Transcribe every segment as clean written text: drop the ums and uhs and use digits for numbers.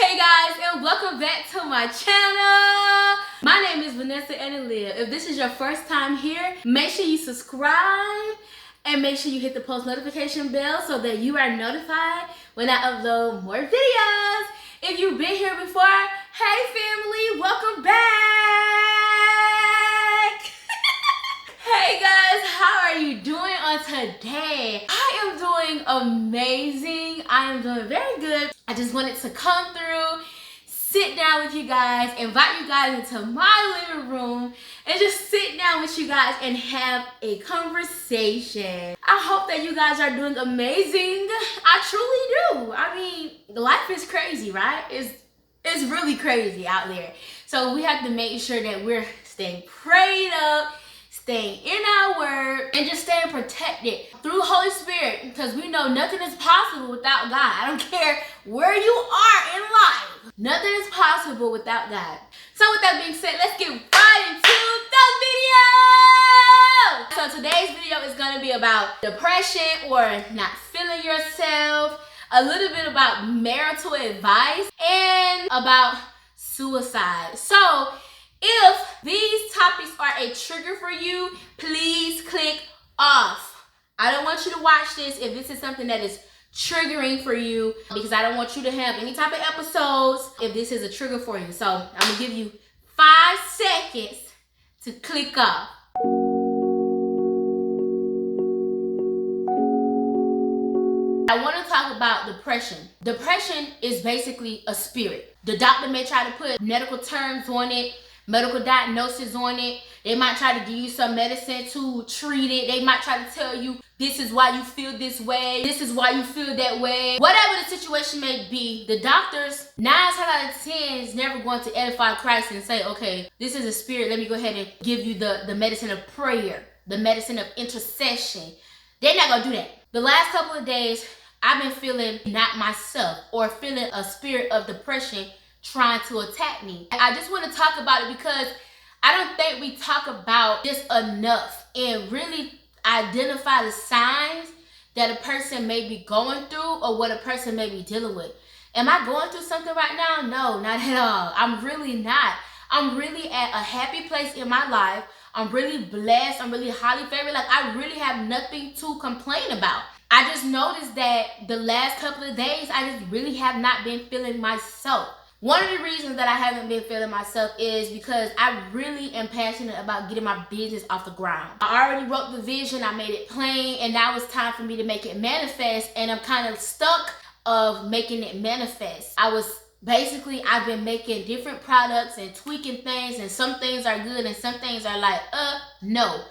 Hey guys, and welcome back to my channel. My name is Vanessa Analia. If this is your first time here, make sure you subscribe and make sure you hit the post notification bell so that you are notified when I upload more videos. If you've been here before, hey family, welcome back. Hey guys, how are you doing on today? I am doing amazing. I am doing very good. I just wanted to come through, sit down with you guys, invite you guys into my living room, and just sit down with you guys and have a conversation. I hope that you guys are doing amazing. I truly do. I mean, life is crazy, right? It's really crazy out there. So we have to make sure that we're staying prayed up, staying in our word, and just staying protected through the Holy Spirit, because we know nothing is possible without God. I don't care where you are in life. Nothing is possible without God. So with that being said, let's get right into the video. So today's video is going to be about depression or not feeling yourself, a little bit about marital advice, and about suicide. So if these topics are a trigger for you, please click off. I don't want you to watch this if this is something that is triggering for you, because I don't want you to have any type of episodes if this is a trigger for you. So I'm gonna give you 5 seconds to click off. I want to talk about depression. Depression is basically a spirit. The doctor may try to put medical terms on it, medical diagnosis on it. They might try to give you some medicine to treat it. They might try to tell you this is why you feel this way, this is why you feel that way. Whatever the situation may be, the doctors 9 times out of 10 is never going to edify Christ and say, okay, this is a spirit, let me go ahead and give you the medicine of prayer, the medicine of intercession. They're not gonna do that. The last couple of days, I've been feeling not myself, or feeling a spirit of depression trying to attack me. I just want to talk about it because I don't think we talk about this enough and really identify the signs that a person may be going through or what a person may be dealing with. Am I going through something right now? No, not at all. I'm really not. I'm really at a happy place in my life. I'm really blessed. I'm really highly favored. Like, I really have nothing to complain about. I just noticed that the last couple of days, I just really have not been feeling myself. One of the reasons that I haven't been feeling myself is because I really am passionate about getting my business off the ground. I already wrote the vision, I made it plain, and now it's time for me to make it manifest, and I'm kind of stuck of making it manifest. I've been making different products and tweaking things, and some things are good and some things are like, no.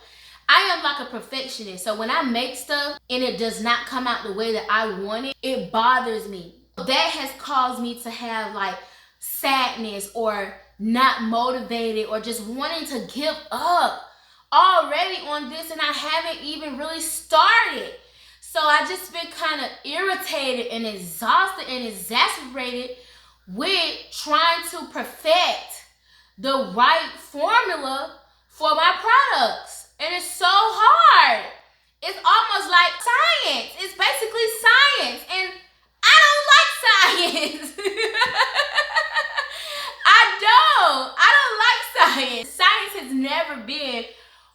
I am like a perfectionist, so when I make stuff and it does not come out the way that I want it, it bothers me. That has caused me to have like sadness or not motivated or just wanting to give up already on this, and I haven't even really started. So I just been kind of irritated and exhausted and exasperated with trying to perfect the right formula for my products. And it's so hard. It's almost like science. It's basically science, and I don't like science. I don't like science. Science has never been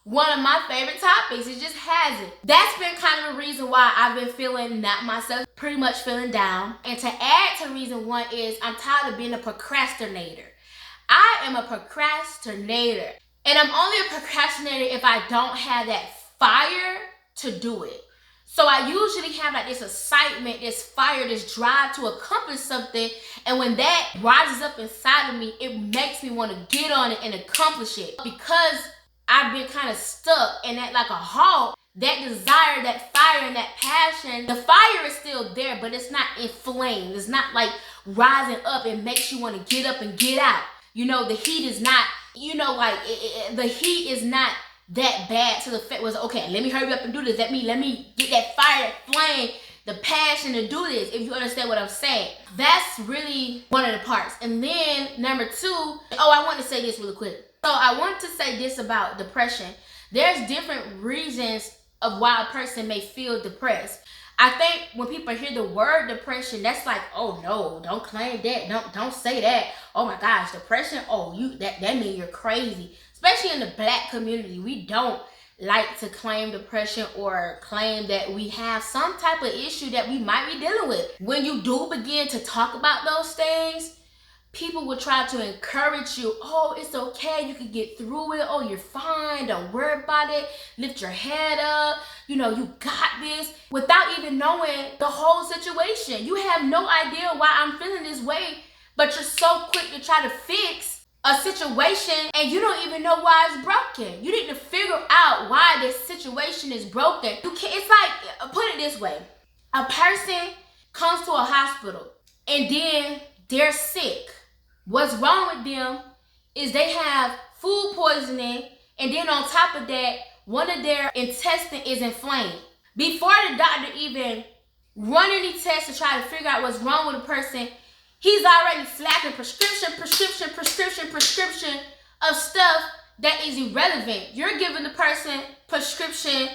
one of my favorite topics. It just hasn't. That's been kind of the reason why I've been feeling not myself, pretty much feeling down. And to add to reason 1 is I'm tired of being a procrastinator. I am a procrastinator. And I'm only a procrastinator if I don't have that fire to do it. So I usually have like this excitement, this fire, this drive to accomplish something. And when that rises up inside of me, it makes me want to get on it and accomplish it. Because I've been kind of stuck and at like a halt, that desire, that fire, and that passion, the fire is still there, but it's not inflamed. It's not like rising up and makes you want to get up and get out. You know, the heat is not, the heat is not that bad to the fact was, okay, let me hurry up and do this. Let me get that fire, that flame, the passion to do this, if you understand what I'm saying. That's really one of the parts. And then number 2, I want to say this really quick. So I want to say this about depression. There's different reasons of why a person may feel depressed. I think when people hear the word depression, that's like, oh no, don't claim that. Don't say that. Oh my gosh, depression. Oh, that means you're crazy. Especially in the Black community, we don't like to claim depression or claim that we have some type of issue that we might be dealing with. When you do begin to talk about those things, people will try to encourage you. Oh, it's okay. You can get through it. Oh, you're fine. Don't worry about it. Lift your head up. You know, you got this. Without even knowing the whole situation. You have no idea why I'm feeling this way, but you're so quick to try to fix a situation and you don't even know why it's broken. You need to figure out why this situation is broken. It's like, put it this way. A person comes to a hospital and then they're sick. What's wrong with them is they have food poisoning, and then on top of that, one of their intestine is inflamed. Before the doctor even run any tests to try to figure out what's wrong with a person, he's already slapping prescription of stuff that is irrelevant. You're giving the person prescription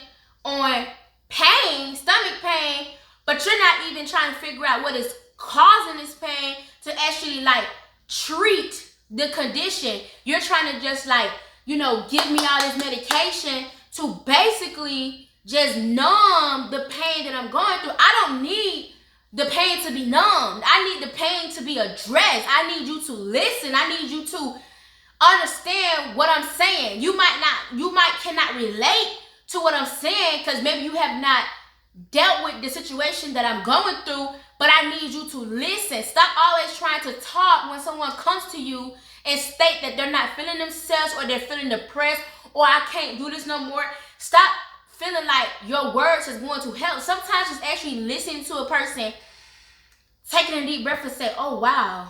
on pain, stomach pain, but you're not even trying to figure out what is causing this pain to actually like treat the condition. You're trying to just like, you know, give me all this medication to basically just numb the pain that I'm going through. I don't need the pain to be numbed. I need the pain to be addressed. I need you to listen. I need you to understand what I'm saying. You might cannot relate to what I'm saying because maybe you have not dealt with the situation that I'm going through, but I need you to listen. Stop always trying to talk when someone comes to you and state that they're not feeling themselves or they're feeling depressed or I can't do this no more. Stop feeling like your words is going to help. Sometimes just actually listening to a person, taking a deep breath and say, oh wow,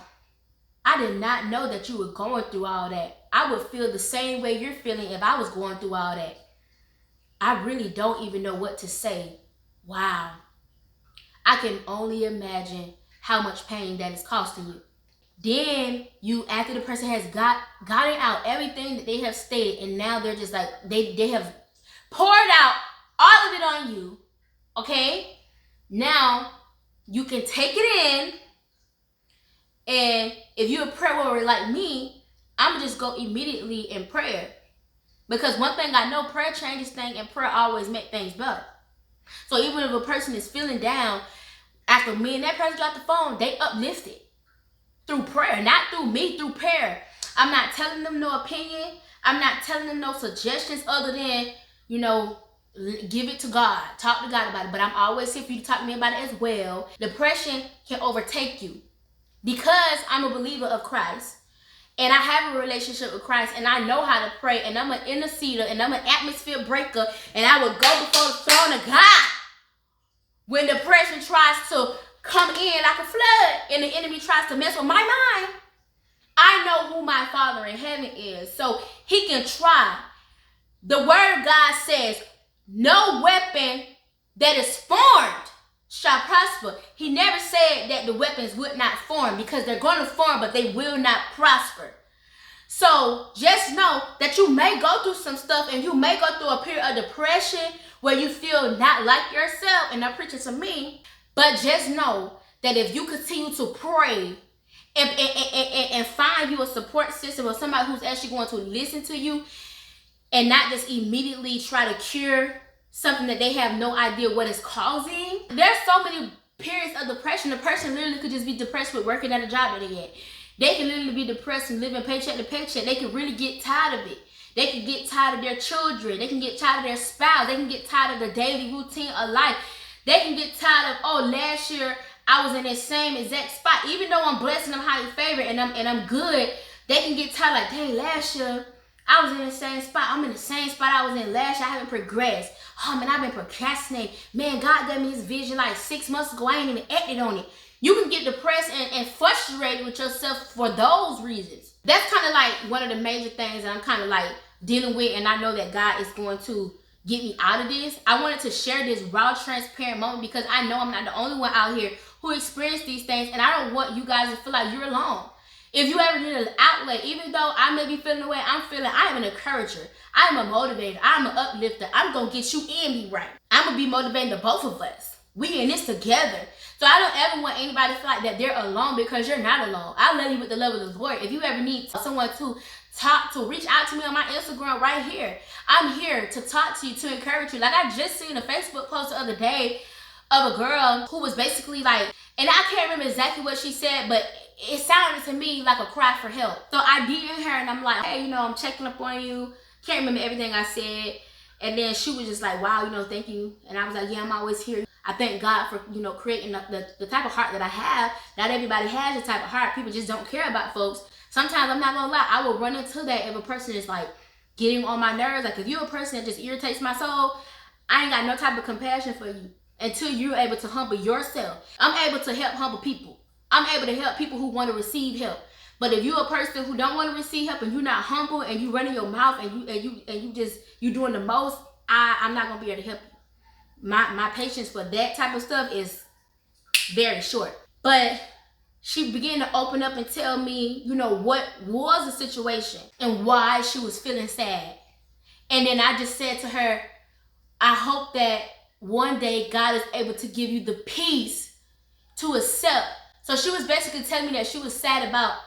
I did not know that you were going through all that. I would feel the same way you're feeling if I was going through all that. I really don't even know what to say. Wow. I can only imagine how much pain that is costing you. Then you, after the person has gotten out everything that they have stated, and now they're just like, they have poured out all of it on you, okay? Now you can take it in, and if you're a prayer warrior like me, I'm gonna just go immediately in prayer. Because one thing I know, prayer changes things and prayer always makes things better. So even if a person is feeling down, after me and that person got the phone, they uplifted through prayer, not through me, through prayer. I'm not telling them no opinion. I'm not telling them no suggestions other than, you know, give it to God. Talk to God about it. But I'm always here for you to talk to me about it as well. Depression can overtake you because I'm a believer of Christ. And I have a relationship with Christ, and I know how to pray, and I'm an interceder, and I'm an atmosphere breaker, and I will go before the throne of God when depression tries to come in like a flood, and the enemy tries to mess with my mind. I know who my Father in heaven is, so he can try. The word of God says, no weapon that is formed shall prosper. He never said that the weapons would not form, because they're going to form, but they will not prosper. So just know that you may go through some stuff, and you may go through a period of depression where you feel not like yourself, and I'm preaching to me, but just know that if you continue to pray and find you a support system or somebody who's actually going to listen to you and not just immediately try to cure something that they have no idea what it's causing. There's so many periods of depression. A person literally could just be depressed with working at a job that they get. They can literally be depressed and living paycheck to paycheck. They can really get tired of it. They can get tired of their children. They can get tired of their spouse. They can get tired of the daily routine of life. They can get tired of, oh, last year I was in that same exact spot. Even though I'm blessed and I'm highly favored and I'm good, they can get tired like, dang, last year I was in the same spot. I'm in the same spot I was in last year. I haven't progressed. Oh, man, I've been procrastinating. Man, God gave me his vision like 6 months ago. I ain't even acted on it. You can get depressed and frustrated with yourself for those reasons. That's kind of like one of the major things that I'm kind of like dealing with, and I know that God is going to get me out of this. I wanted to share this raw, transparent moment because I know I'm not the only one out here who experienced these things, and I don't want you guys to feel like you're alone. If you ever need an outlet, even though I may be feeling the way I'm feeling, I am an encourager. I am a motivator. I'm an uplifter. I'm going to get you and me right. I'm going to be motivating the both of us. We in this together. So I don't ever want anybody to feel like that they're alone, because you're not alone. I love you with the love of the Lord. If you ever need someone to talk to, reach out to me on my Instagram right here. I'm here to talk to you, to encourage you. Like, I just seen a Facebook post the other day of a girl who was basically like, and I can't remember exactly what she said, but it sounded to me like a cry for help. So I DM'd her and I'm like, hey, you know, I'm checking up on you. Can't remember everything I said. And then she was just like, wow, you know, thank you. And I was like, yeah, I'm always here. I thank God for, you know, creating the type of heart that I have. Not everybody has the type of heart. People just don't care about folks. Sometimes, I'm not gonna lie, I will run into that if a person is like getting on my nerves. Like, if you're a person that just irritates my soul, I ain't got no type of compassion for you until you're able to humble yourself. I'm able to help humble people. I'm able to help people who want to receive help. But if you're a person who don't want to receive help and you're not humble and you running your mouth and you doing the most, I'm not gonna be able to help you. My patience for that type of stuff is very short. But she began to open up and tell me, you know, what was the situation and why she was feeling sad. And then I just said to her, I hope that one day God is able to give you the peace to accept. So she was basically telling me that she was sad about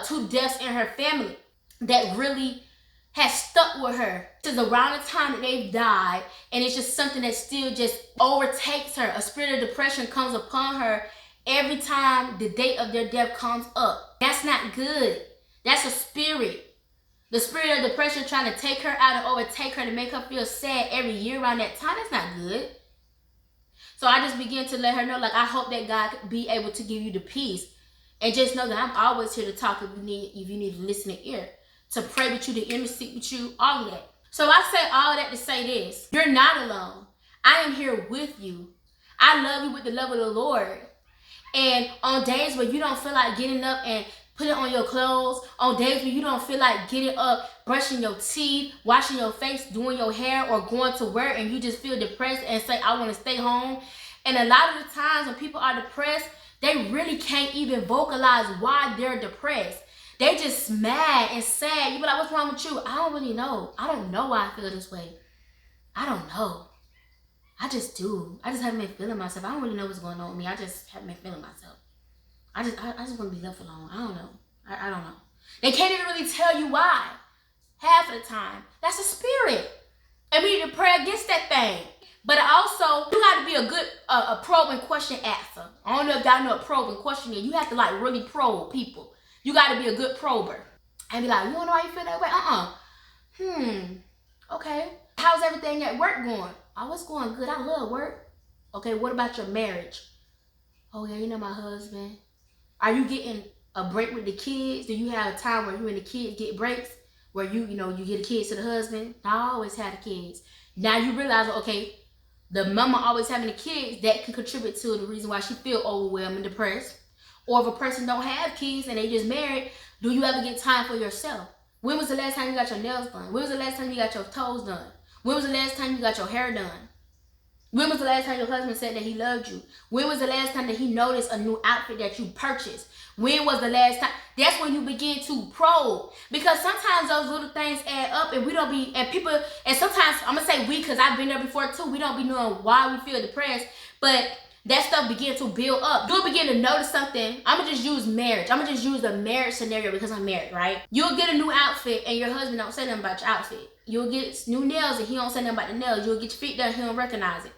2 deaths in her family that really has stuck with her. This is around the time that they've died, and it's just something that still just overtakes her. A spirit of depression comes upon her every time the date of their death comes up. That's not good. That's a spirit. The spirit of depression trying to take her out and overtake her to make her feel sad every year around that time. That's not good. So I just began to let her know, like, I hope that God could be able to give you the peace. And just know that I'm always here to talk if you need a listening ear, to pray with you, to intercede with you, all of that. So I say all that to say this. You're not alone. I am here with you. I love you with the love of the Lord. And on days where you don't feel like getting up and putting on your clothes, on days where you don't feel like getting up, brushing your teeth, washing your face, doing your hair, or going to work, and you just feel depressed and say, I want to stay home. And a lot of the times when people are depressed, they really can't even vocalize why they're depressed. They just mad and sad. You be like, what's wrong with you? I don't really know. I don't know why I feel this way. I don't know. I just do. I just haven't been feeling myself. I don't really know what's going on with me. I just haven't been feeling myself. I just want to be left alone. I don't know. I don't know. They can't even really tell you why. Half of the time. That's a spirit. And we need to pray against that thing. But also, you got to be a good a probing question answer. I don't know if y'all know what probing question is. You have to like really probe people. You got to be a good prober. And be like, you don't know why you feel that way? Okay. How's everything at work going? Oh, it's going good. I love work. Okay, what about your marriage? Oh, yeah, you know my husband. Are you getting a break with the kids? Do you have a time where you and the kids get breaks? Where you get the kids to the husband? I always had the kids. Now you realize, okay, the mama always having the kids, that can contribute to the reason why she feel overwhelmed and depressed. Or if a person don't have kids and they just married, do you ever get time for yourself? When was the last time you got your nails done? When was the last time you got your toes done? When was the last time you got your hair done? When was the last time your husband said that he loved you? When was the last time that he noticed a new outfit that you purchased? When was the last time? That's when you begin to probe. Because sometimes those little things add up and we don't be, and people, and sometimes, I'm going to say we, because I've been there before too, we don't be knowing why we feel depressed, but that stuff begin to build up. You'll begin to notice something. I'm going to just use marriage. I'm going to just use the marriage scenario because I'm married, right? You'll get a new outfit and your husband don't say nothing about your outfit. You'll get new nails and he don't say nothing about the nails. You'll get your feet done and he don't recognize it.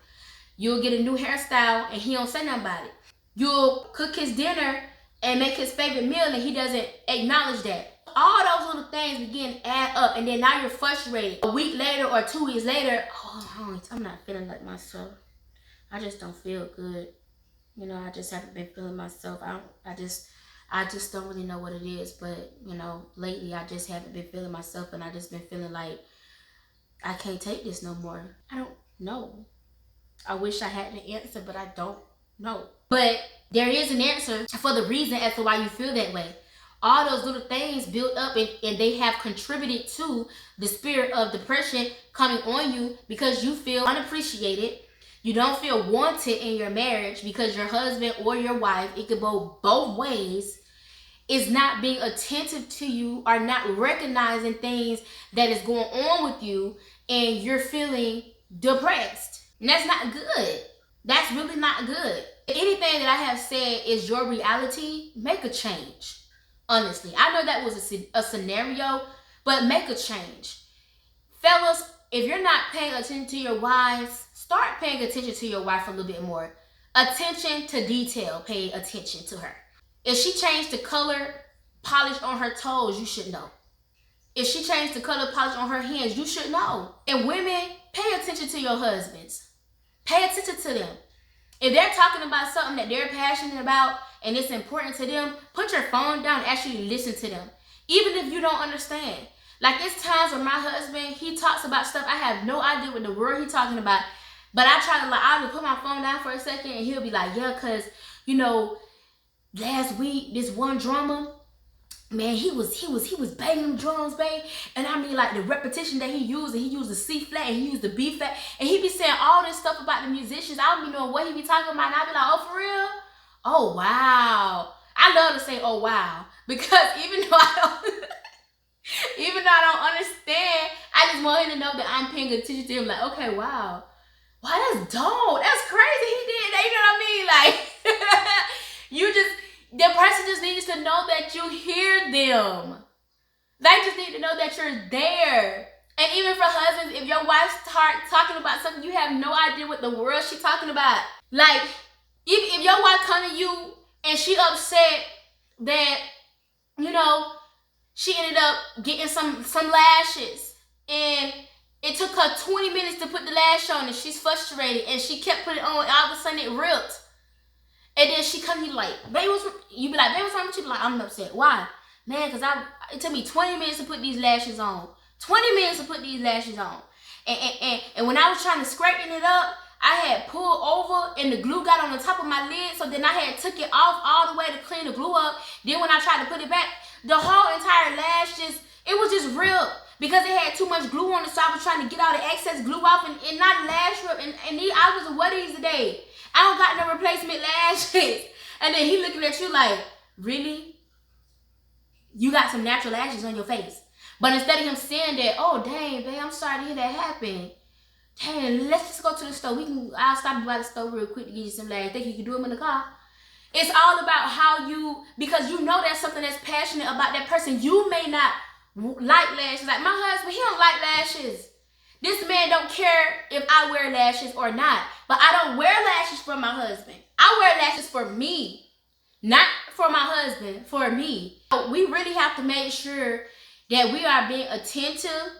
You'll get a new hairstyle and he don't say nothing about it. You'll cook his dinner and make his favorite meal and he doesn't acknowledge that. All those little things begin to add up, and then now you're frustrated. A week later or 2 weeks later, I'm not feeling like myself. I just don't feel good. You know, I just haven't been feeling myself. I just don't really know what it is, but you know, lately I just haven't been feeling myself, and I just been feeling like I can't take this no more. I don't know. I wish I had an answer, but I don't know. But there is an answer for the reason as to why you feel that way. All those little things built up and they have contributed to the spirit of depression coming on you because you feel unappreciated. You don't feel wanted in your marriage because your husband or your wife, it could go both ways, is not being attentive to you or not recognizing things that is going on with you, and you're feeling depressed. And that's not good. That's really not good. Anything that I have said is your reality, make a change. Honestly, I know that was a scenario, but make a change. Fellas, if you're not paying attention to your wives, start paying attention to your wife a little bit more. Attention to detail, pay attention to her. If she changed the color polish on her toes, you should know. If she changed the color polish on her hands, you should know. And women, pay attention to your husbands. Pay attention to them. If they're talking about something that they're passionate about and it's important to them, put your phone down and actually listen to them. Even if you don't understand. Like, it's times where my husband, he talks about stuff I have no idea what the world he's talking about. But I try to, like, I'll put my phone down for a second and he'll be like, yeah, because, you know, last week, this one drummer, man, he was banging them drums, babe. And I mean, like, the repetition that he used the C flat and he used the B flat. And he be saying all this stuff about the musicians. I don't be knowing what he be talking about. And I be like, oh, for real? Oh, wow. I love to say, oh, wow. Because even though I don't understand, I just want him to know that I'm paying attention to him. Like, okay, wow. Wow, that's dope. That's crazy he did that. You know what I mean? Like, the person just needs to know that you hear them. They just need to know that you're there. And even for husbands, if your wife starts talking about something, you have no idea what the world she's talking about. Like, if your wife come to you and she upset that, you know, she ended up getting some lashes and it took her 20 minutes to put the lash on and she's frustrated and she kept putting it on and all of a sudden it ripped. And then she come to you like, babe, you be like, babe, what's wrong with you? Be like, I'm upset. Why? Man, because it took me 20 minutes to put these lashes on. 20 minutes to put these lashes on. And when I was trying to straighten it up, I had pulled over and the glue got on the top of my lid. So then I had took it off all the way to clean the glue up. Then when I tried to put it back, the whole entire lash it was just ripped. Because it had too much glue on it. So I was trying to get all the excess glue off and not lash rip. And I was, what is today? I don't got no replacement lashes. And then he looking at you like, really? You got some natural lashes on your face. But instead of him saying that, oh, dang, babe, I'm sorry to hear that happen. Dang, let's just go to the store. I'll stop by the store real quick to get you some lashes. Think you can do them in the car? It's all about how because you know that's something that's passionate about that person. You may not like lashes. Like my husband, he don't like lashes. This man don't care if I wear lashes or not. But I don't wear lashes for my husband. I wear lashes for me. Not for my husband, for me. So we really have to make sure that we are being attentive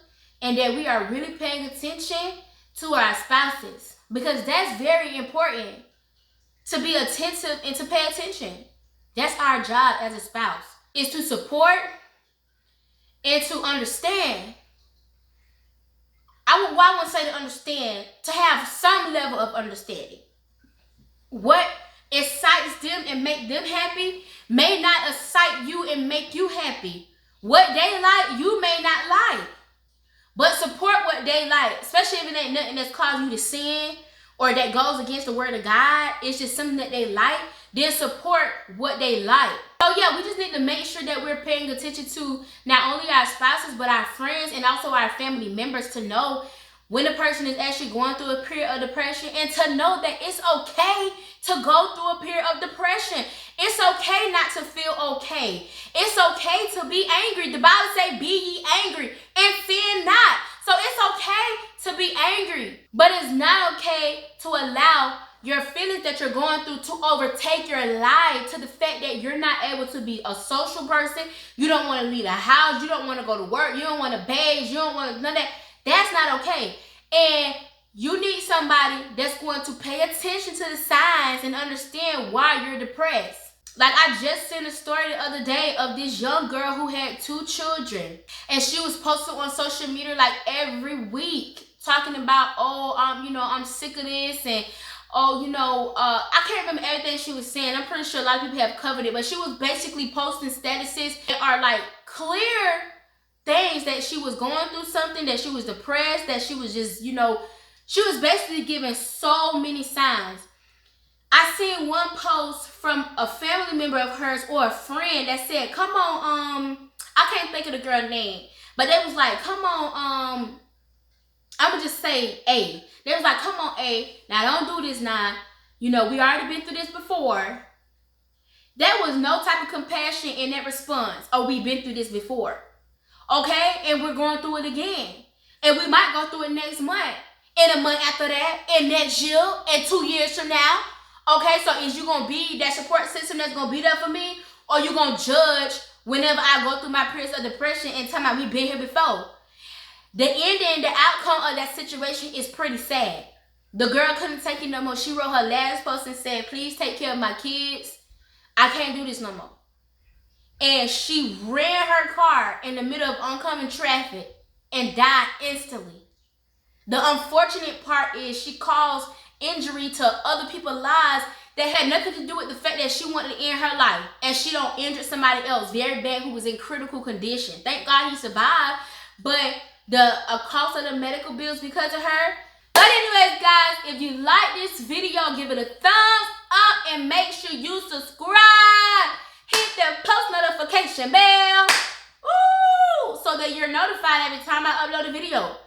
and that we are really paying attention to our spouses. Because that's very important. To be attentive and to pay attention. That's our job as a spouse. Is to support and to understand. I wouldn't say to understand, to have some level of understanding. What excites them and make them happy may not excite you and make you happy. What they like, you may not like. But support what they like, especially if it ain't nothing that's causing you to sin or that goes against the word of God. It's just something that they like. Then support what they like. So yeah, we just need to make sure that we're paying attention to not only our spouses, but our friends and also our family members to know when a person is actually going through a period of depression and to know that it's okay to go through a period of depression. It's okay not to feel okay. It's okay to be angry. The Bible says, be ye angry and sin not. So it's okay to be angry, but it's not okay to allow your feelings that you're going through to overtake your life to the fact that you're not able to be a social person. You don't want to leave the house. You don't want to go to work. You don't want to bathe. You don't want to none of that. That's not okay. And you need somebody that's going to pay attention to the signs and understand why you're depressed. Like I just seen a story the other day of this young girl who had 2 children. And she was posted on social media like every week talking about, I'm sick of this and I can't remember everything she was saying. I'm pretty sure a lot of people have covered it, but she was basically posting statuses that are like clear things that she was going through something, that she was depressed, that she was just, she was basically giving so many signs. I seen one post from a family member of hers or a friend that said, come on, I can't think of the girl's name, but they was like, come on, I would just say A. They was like, come on, A. Now, don't do this now. You know, we already been through this before. There was no type of compassion in that response. Oh, we've been through this before. Okay? And we're going through it again. And we might go through it next month. And a month after that. And next year. And 2 years from now. Okay? So is you going to be that support system that's going to be there for me? Or you going to judge whenever I go through my periods of depression and tell me we've been here before? The ending, the outcome of that situation is pretty sad. The girl couldn't take it no more. She wrote her last post and said, please take care of my kids. I can't do this no more. And she ran her car in the middle of oncoming traffic and died instantly. The unfortunate part is she caused injury to other people's lives that had nothing to do with the fact that she wanted to end her life. And she don't injure somebody else very bad who was in critical condition. Thank God he survived. But the cost of the medical bills because of her. But anyways, guys, if you like this video, give it a thumbs up and make sure you subscribe. Hit the post notification bell. Ooh, so that you're notified every time I upload a video.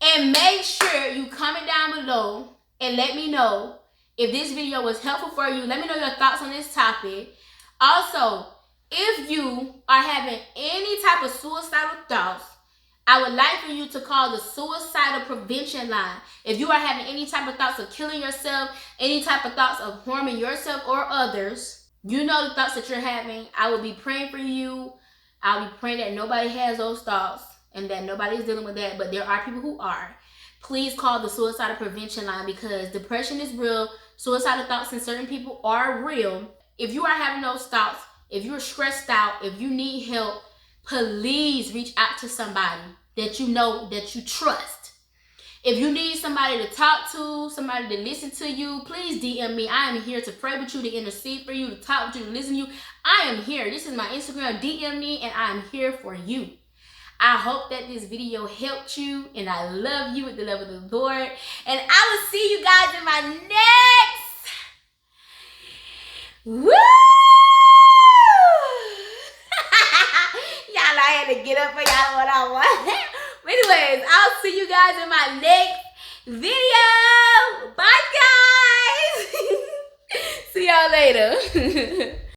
And make sure you comment down below and let me know if this video was helpful for you. Let me know your thoughts on this topic. Also, if you are having any type of suicidal thoughts, I would like for you to call the suicidal prevention line. If you are having any type of thoughts of killing yourself, any type of thoughts of harming yourself or others, you know the thoughts that you're having. I will be praying for you. I'll be praying that nobody has those thoughts and that nobody's dealing with that, but there are people who are. Please call the suicidal prevention line because depression is real. Suicidal thoughts in certain people are real. If you are having those thoughts, if you're stressed out, if you need help, please reach out to somebody that you know, that you trust. If you need somebody to talk to, somebody to listen to you, please DM me. I am here to pray with you, to intercede for you, to talk with you, to listen to you. I am here. This is my Instagram. DM me and I am here for you. I hope that this video helped you and I love you with the love of the Lord. And I will see you guys in my next. Woo! Y'all know I had to get up for y'all what I want. But anyways, I'll see you guys in my next video. Bye, guys. See y'all later.